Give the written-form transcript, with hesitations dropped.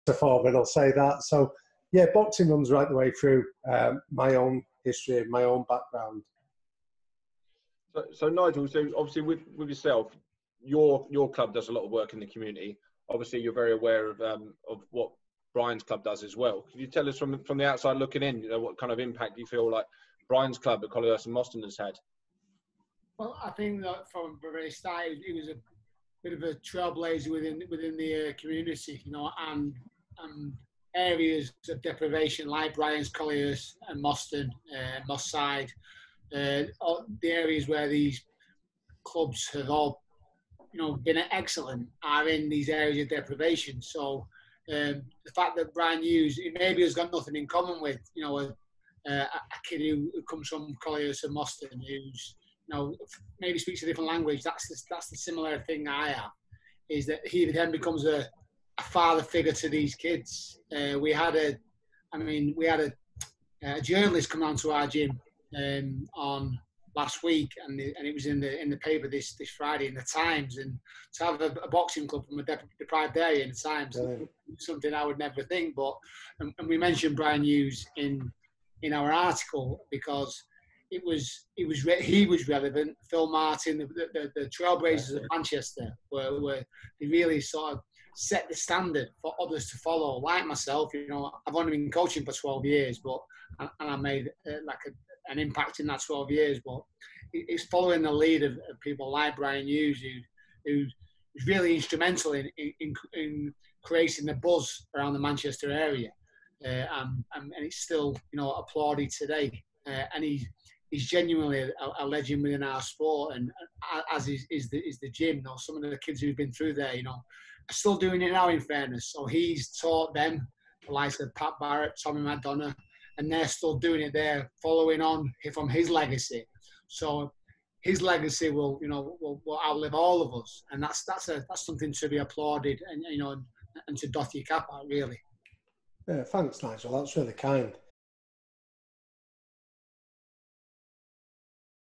metaphor, but I'll say that. So, yeah, boxing runs right the way through my own history, my own background. So Nigel, so obviously with yourself, your club does a lot of work in the community. Obviously, you're very aware of what Brian's club does as well. Could you tell us from the outside looking in, what kind of impact you feel like Brian's club at Collyhurst and Moston has had? Well, I think that from the very start, he was a bit of a trailblazer within the community, and areas of deprivation like Brian's, Collyhurst and Moston, Moss Side, the areas where these clubs have all, been excellent are in these areas of deprivation. So the fact that Brian Hughes, he maybe has got nothing in common with, a kid who comes from Collyhurst and Moston, who's, maybe speaks a different language. That's the similar thing I have, is that he then becomes a father figure to these kids. We had a journalist come down to our gym on last week, and it was in the paper this Friday in the Times. And to have a boxing club from a deprived area in the Times, something I would never think. But and we mentioned Brian Hughes in our article because he was relevant. Phil Martin, the Trailblazers of Manchester, were they really sort of set the standard for others to follow. Like myself, I've only been coaching for 12 years, and I made an impact in that 12 years. But it's following the lead of people like Brian Hughes, who's really instrumental in creating the buzz around the Manchester area, and it's still applauded today. And he's genuinely a legend within our sport, and as is the gym. Some of the kids who've been through there, are still doing it now, in fairness. So he's taught them, the likes of Pat Barrett, Tommy McDonough, and they're still doing it there, following on from his legacy. So his legacy will outlive all of us, and that's something to be applauded, and to doff your cap at, really. Yeah, thanks, Nigel. That's really kind.